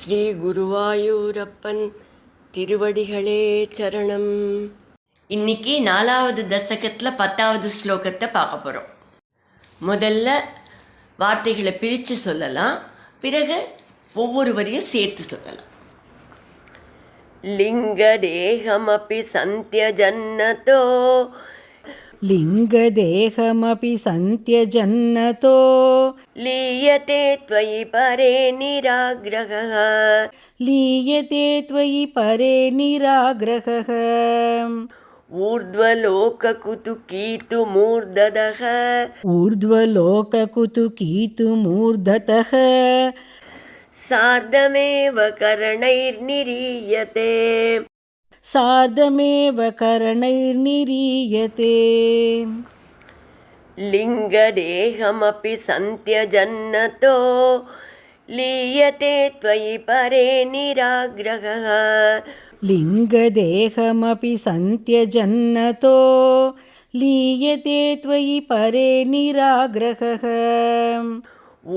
ஸ்ரீ குருவாயூரப்பன் திருவடிகளே சரணம். இன்னைக்கு 4வது தசகத்தில் 10வது ஸ்லோகத்தை பார்க்க போகிறோம். முதல்ல வார்த்தைகளை பிரித்து சொல்லலாம், பிறகு ஒவ்வொரு வரியும் சேர்த்து சொல்லலாம். லிங்கதேகமபி சந்தியஜன்னதோ लिङ्गदेहमपि सन्त्यजन्नतो लीयते त्वयि परे निराग्रहः लीयते त्वयि परे निराग्रहः ऊर्ध्वलोककुतुकीतुमूर्धतः ऊर्ध्वलोककुतुकीतुमूर्धतः सार्धमेव करणैर्निरीयते सार्धमेव करणैर्निरीयते लिङ्गदेहमपि सन्त्यजन्नतो लीयते त्वयि परे निराग्रहः लिङ्गदेहमपि सन्त्यजन्नतो लीयते त्वयि परे निराग्रहः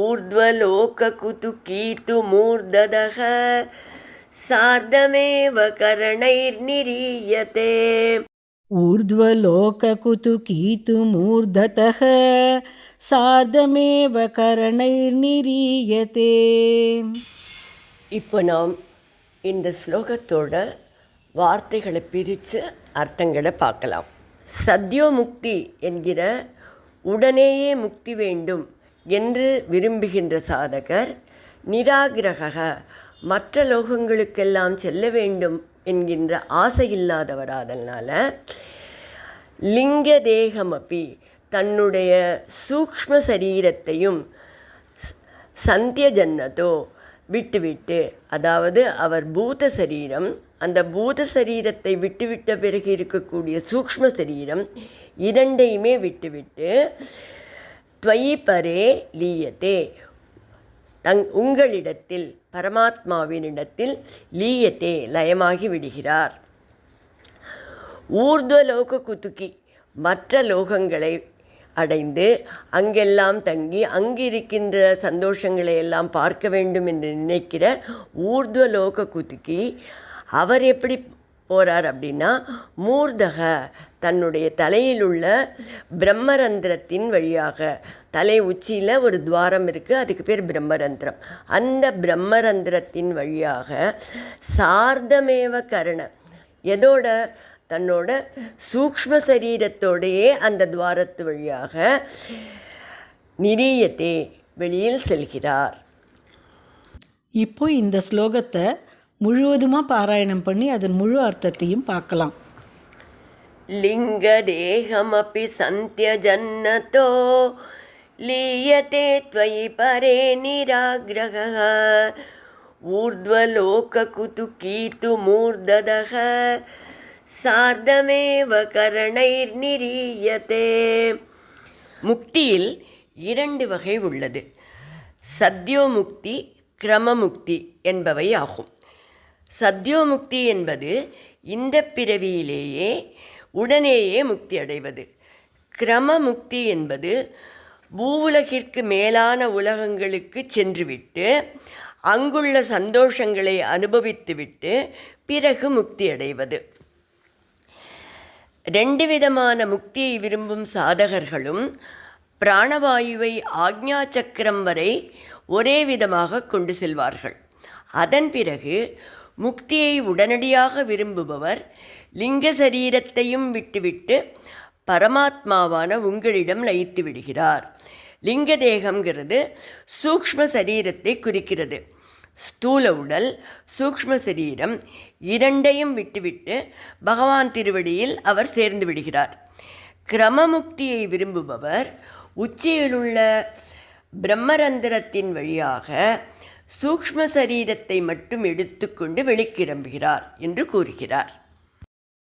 ऊर्ध्वलोककुतुकीतुमूर्धतः सार्धमेव करणैर्निरीयते ऊर्ध्वलोककुतुकीतुमूर्धतः सार्धमेव करणैर्निरीयते. இப்போ நாம் இந்த ஸ்லோகத்தோட வார்த்தைகளை பிரித்து அர்த்தங்களை பார்க்கலாம். சத்யோமுக்தி என்கிற உடனேயே முக்தி வேண்டும் என்று விரும்புகின்ற சாதகர், நிராகிரக மற்ற லோகங்களுக்கெல்லாம் செல்ல வேண்டும் என்கின்ற ஆசை இல்லாதவராதனால, லிங்க தேகமப்பி தன்னுடைய சூக்ஷ்ம சரீரத்தையும் சந்தியஜன்னதோ விட்டுவிட்டு, அதாவது அவர் பூத சரீரம், அந்த பூத சரீரத்தை விட்டுவிட்ட பிறகு இருக்கக்கூடிய சூக்ஷ்ம சரீரம் இரண்டையுமே விட்டுவிட்டு த்வயி பரே லீயத்தே உங்களிடத்தில், பரமாத்மாவினிடத்தில் லீயத்தே லயமாகி விடுகிறார். ஊர்துவலோக குதுக்கி மற்ற லோகங்களை அடைந்து அங்கெல்லாம் தங்கி அங்கிருக்கின்ற சந்தோஷங்களை எல்லாம் பார்க்க வேண்டும் என்று நினைக்கிற ஊர்துவலோக குதுக்கி அவர் எப்படி போகிறார் அப்படின்னா, மூர்தக தன்னுடைய தலையில் உள்ள பிரம்மரந்திரத்தின் வழியாக, தலை உச்சியில் ஒரு துவாரம் இருக்குது, அதுக்கு பேர் பிரம்மரந்திரம். அந்த பிரம்மரந்திரத்தின் வழியாக சார்தமேவ கரண, எதோட, தன்னோட சூக்ஷ்ம சரீரத்தோடையே அந்த துவாரத்து வழியாக நிரீயத்தே வெளியில் செல்கிறார். இப்போ இந்த ஸ்லோகத்தை முழுவதுமாக பாராயணம் பண்ணி அதன் முழு அர்த்தத்தையும் பார்க்கலாம். லிங்கதேகமபி சந்தியஜன்னதோ லீயதே த்வயி பரே நிராக்ரஹः ஊர்த்வலோககுதுகீதுமூர்ததः சார்தமேவ கரணைர்நிரீயதே. முக்தியில் 2 வகை உள்ளது. சத்யோமுக்தி, கிரமமுக்தி என்பவை ஆகும். சத்யோமுக்தி என்பது இந்த பிறவியிலேயே உடனேயே முக்தி அடைவது. கிரமமுக்தி என்பது பூவுலகிற்கு மேலான உலகங்களுக்கு சென்றுவிட்டு அங்குள்ள சந்தோஷங்களை அனுபவித்துவிட்டு பிறகு முக்தி அடைவது. 2 விதமான முக்தியை விரும்பும் சாதகர்களும் பிராணவாயுவை ஆக்ஞா சக்கரம் வரை ஒரே விதமாக கொண்டு செல்வார்கள். அதன் பிறகு முக்தியை உடனடியாக விரும்புபவர் லிங்க சரீரத்தையும் விட்டுவிட்டு பரமாத்மாவான உங்களிடம் லயித்து விடுகிறார். லிங்க தேகம்ங்கிறது சூக்ஷ்ம சரீரத்தை குறிக்கிறது. ஸ்தூல உடல், சூக்ஷ்ம சரீரம் இரண்டையும் விட்டுவிட்டு பகவான் திருவடியில் அவர் சேர்ந்து விடுகிறார். கிரமமுக்தியை விரும்புபவர் உச்சியிலுள்ள பிரம்மரந்திரத்தின் வழியாக சூக்ஷ்ம சரீரத்தை மட்டும் எடுத்துக்கொண்டு வெளிக்கிளம்புகிறார் என்று கூறுகிறார்.